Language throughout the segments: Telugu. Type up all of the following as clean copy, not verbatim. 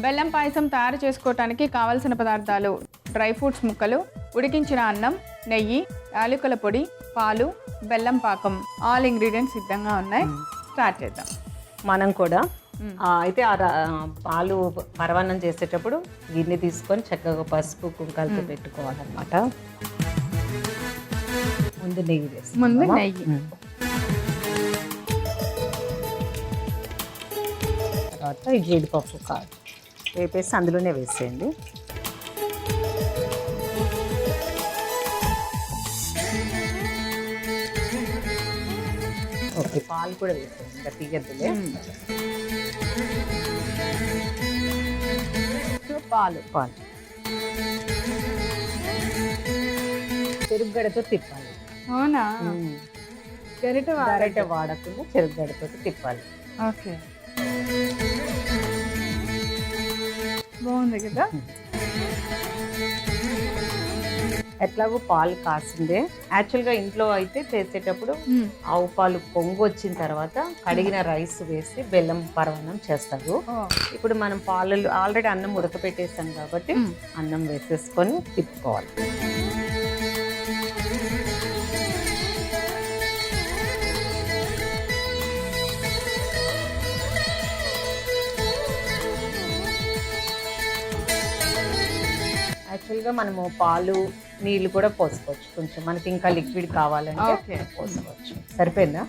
బెల్లం పాయసం తయారు చేసుకోవటానికి కావలసిన పదార్థాలు: డ్రై ఫ్రూట్స్ ముక్కలు, ఉడికించిన అన్నం, నెయ్యి, యాలకుల పొడి, పాలు, బెల్లం పాకం. ఆల్ ఇంగ్రీడియంట్స్ సిద్ధంగా ఉన్నాయి. స్టార్ట్ చేద్దాం. మనం కూడా అయితే పాలు పరవాన్నం చేసేటప్పుడు గిన్నె తీసుకొని చక్కగా పసుపు కుంకాలతో పెట్టుకోవాలన్నమాట. ముందు నెయ్యి వేసి తర్వాత ఈ జీడిపప్పు వేపేసి అందులోనే వేసేయండి. ఓకే, పాలు కూడా వేసేయండి, ఇంకా తీయద్దులే. పాలు చెరుగడతో తిప్పాలి. అవునా? గరిటె వాడకుండా చెరుగడతో తిప్పాలి. ఓకే, బాగుంది కదా. ఎట్లాగో పాలు కాసిందే. యాక్చువల్గా ఇంట్లో అయితే చేసేటప్పుడు ఆవు పాలు పొంగు వచ్చిన తర్వాత కడిగిన రైస్ వేసి బెల్లం పరమాన్నం చేస్తారు. ఇప్పుడు మనం పాలు ఆల్రెడీ అన్నం ఉడకపెట్టేస్తాం కాబట్టి అన్నం వేసేసుకొని తిప్పుకోవాలి. యాక్చువల్గా మనము పాలు నీళ్ళు కూడా పోసుకోవచ్చు, కొంచెం మనకి ఇంకా లిక్విడ్ కావాలంటే పోసుకోవచ్చు. సరిపోయిందా?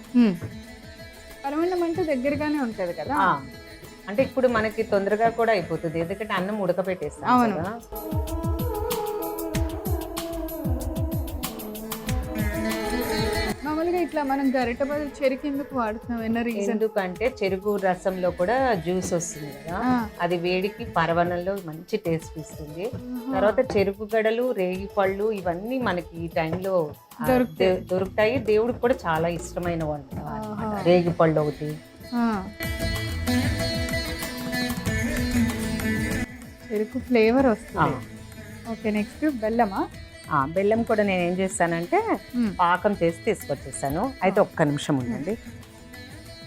పరమాన్నం అంటే దగ్గరగానే ఉంటది కదా. అంటే ఇప్పుడు మనకి తొందరగా కూడా అయిపోతుంది, ఎందుకంటే అన్నం ఉడకపెట్టేస్తాం కదా. మామూలుగా ఇట్లా మనం గరిట బదులు చెరుకు ఎందుకు వాడుతున్నాం? ఎందుకంటే చెరుకు రసంలో కూడా జ్యూస్ వస్తుంది కదా, అది వేడికి పరవన్నంలో మంచి టేస్ట్ ఇస్తుంది. తర్వాత చెరుకు గడలు, రేగి పళ్ళు ఇవన్నీ మనకి ఈ టైంలో దొరుకుతాయి. దేవుడికి కూడా చాలా ఇష్టమైన వంట రేగి పళ్ళు ఒకటి. చెరుకు ఫ్లేవర్ వస్తుంది. ఓకే, నెక్స్ట్ బెల్లమా? బెల్లం కూడా నేను ఏం చేస్తానంటే పాకం చేసి తీసుకొచ్చేసాను. అయితే ఒక్క నిమిషం ఉండండి.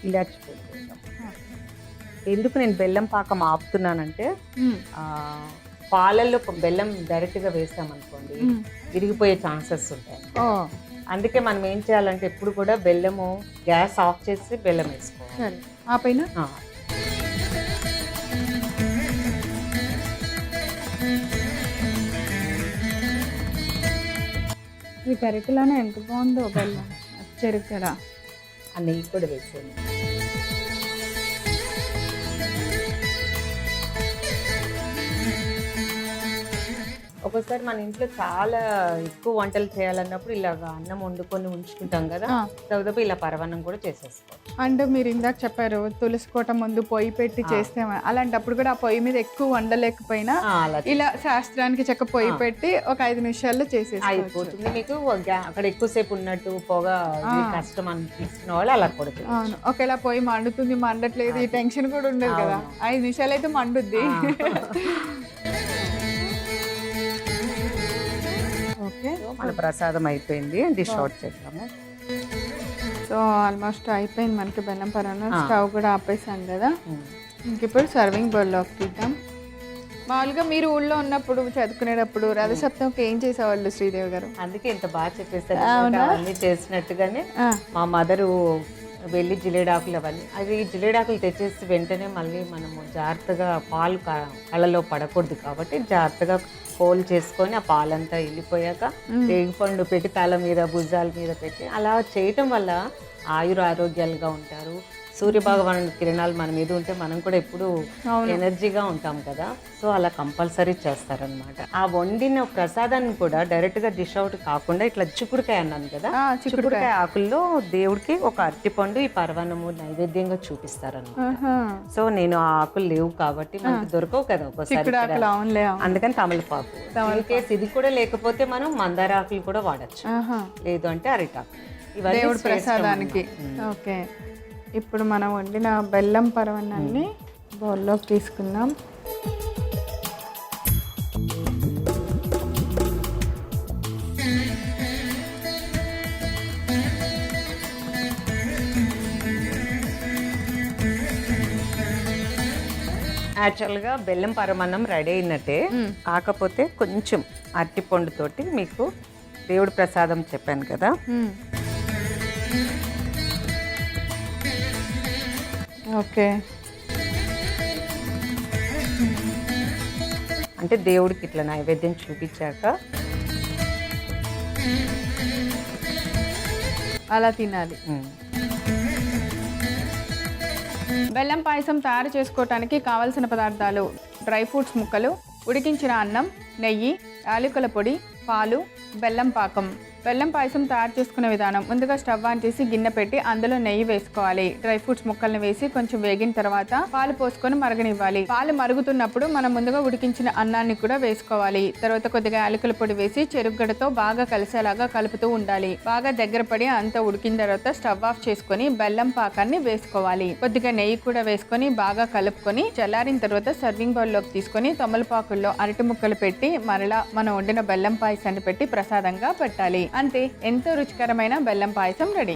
ఇలాచి ఎందుకు నేను బెల్లం పాకం ఆపుతున్నానంటే పాలల్లో బెల్లం డైరెక్ట్గా వేసామనుకోండి విరిగిపోయే ఛాన్సెస్ ఉంటాయి. అందుకే మనం ఏం చేయాలంటే ఎప్పుడు కూడా బెల్లము గ్యాస్ ఆఫ్ చేసి బెల్లం వేసుకోవాలి. ఆ పైన ఈ గరిటెలోనే ఎంత బాగుందో బెల్లం చెరుకు కదా. ఆ నెయ్యి కూడా వేసేయండి. ఒక్కోసారి మన ఇంట్లో చాలా ఎక్కువ వంటలు చేయాలన్నప్పుడు ఇలాగ అన్నం వండుకొని ఉంచుకుంటాం కదా, దాదాపు ఇలా పరవన్నం కూడా చేసేసుకోవచ్చు. అంటే మీరు ఇందాక చెప్పారు తులసికోట ముందు పొయ్యి పెట్టి చేస్తే, అలాంటప్పుడు కూడా ఆ పొయ్యి మీద ఎక్కువ వండలేకపోయినా ఇలా శాస్త్రానికి చక్క పొయ్యి పెట్టి ఒక 5 నిమిషాల్లో అయిపోతుంది. మీకు అక్కడ ఎక్కువసేపు ఉన్నట్టు పొగ కష్టం అనిపిస్తున్న వాళ్ళు అలా కూడా. అవును, ఒకేలా పొయ్యి మండుతుంది మండట్లేదు ఈ టెన్షన్ కూడా ఉండదు కదా. 5 నిమిషాలు అయితే మండుద్ది. ఓకే, మన ప్రసాదం అయిపోయింది. డిష్ అవుట్ చేద్దాము. సో ఆల్మోస్ట్ అయిపోయింది మనకి బెల్లం పరమాన్నం. స్టవ్ కూడా ఆపేసాం కదా. ఇంక ఇప్పుడు సర్వింగ్ బౌల్లోకి తీద్దాం. మామూలుగా మీరు ఊళ్ళో ఉన్నప్పుడు చదువుకునేటప్పుడు రథసప్తమికి ఏం చేసేవాళ్ళు శ్రీదేవి గారు? అందుకే ఇంత బాగా చెప్పేస్తారు. అన్నీ చేసినట్టుగానే మా మదరు వెళ్ళి జిలేడాకులు అవన్నీ అది జిలేడాకులు తెచ్చేసి వెంటనే మళ్ళీ మనము జాగ్రత్తగా పాలు కళ్ళలో పడకూడదు కాబట్టి జాగ్రత్తగా హోల్ చేసుకొని ఆ పాలంతా వెళ్ళిపోయాక రేగిపండు పెట్టి తల మీద భుజాల మీద పెట్టి అలా చేయటం వల్ల ఆరోగ్యాలుగా ఉంటారు. సూర్యభగవాను కిరణాలు మన మీద ఉంటే మనం కూడా ఎప్పుడు ఎనర్జీగా ఉంటాం కదా. సో అలా కంపల్సరీ చేస్తారనమాట. ఆ వండిన ప్రసాదాన్ని కూడా డైరెక్ట్ గా డిష్ అవుట్ కాకుండా ఇట్లా చిక్కుడుకాయ అన్నాను కదా, చిక్కుడుకాయ ఆకుల్లో దేవుడికి ఒక అరటిపండు ఈ పరవాన్నము నైవేద్యంగా చూపిస్తారనమాట. సో నేను ఆ ఆకులు లేవు కాబట్టి మనకి దొరకవు కదా ఒక్కోసారి, అందుకని తమలపాకు కేసు ఇది కూడా లేకపోతే మనం మందార ఆకులు కూడా వాడచ్చు, లేదు అంటే అరిటాకు. ఇవన్నీ దేవుడి ప్రసాదానికి. ఓకే, ఇప్పుడు మనం వండిన బెల్లం పరమాన్నాన్ని బౌల్లోకి తీసుకుందాం. యాక్చువల్గా బెల్లం పరమాన్నం రెడీ అయినట్టే, కాకపోతే కొంచెం అరటిపండుతోటి మీకు దేవుడి ప్రసాదం చెప్పాను కదా, ఓకే. అంటే దేవుడికి ఇట్లా నైవేద్యం చూపించాక అలా తినాలి. బెల్లం పాయసం తయారు చేసుకోవటానికి కావలసిన పదార్థాలు: డ్రై ఫ్రూట్స్ ముక్కలు, ఉడికించిన అన్నం, నెయ్యి, యాలకుల పొడి, పాలు, బెల్లం పాకం. బెల్లం పాయసం తయారు చేసుకునే విధానం: ముందుగా స్టవ్ ఆన్ చేసి గిన్నె పెట్టి అందులో నెయ్యి వేసుకోవాలి. డ్రై ఫ్రూట్స్ ముక్కల్ని వేసి కొంచెం వేగిన తర్వాత పాలు పోసుకొని మరగనివ్వాలి. పాలు మరుగుతున్నప్పుడు మనం ముందుగా ఉడికించిన అన్నాన్ని కూడా వేసుకోవాలి. తర్వాత కొద్దిగా యాలకుల పొడి వేసి చెరుగడ్డతో బాగా కలిసేలాగా కలుపుతూ ఉండాలి. బాగా దగ్గర పడి అంతా ఉడికిన తర్వాత స్టవ్ ఆఫ్ చేసుకొని బెల్లం పాకాన్ని వేసుకోవాలి. కొద్దిగా నెయ్యి కూడా వేసుకొని బాగా కలుపుకొని చల్లారిన తర్వాత సర్వింగ్ బౌల్లోకి తీసుకొని తమలపాకుల్లో అరటి ముక్కలు పెట్టి మరలా మనం వండిన బెల్లం పాయసాన్ని పెట్టి ప్రసాదంగా పెట్టాలి. అంతే, ఎంతో రుచికరమైన బెల్లం పాయసం రెడీ.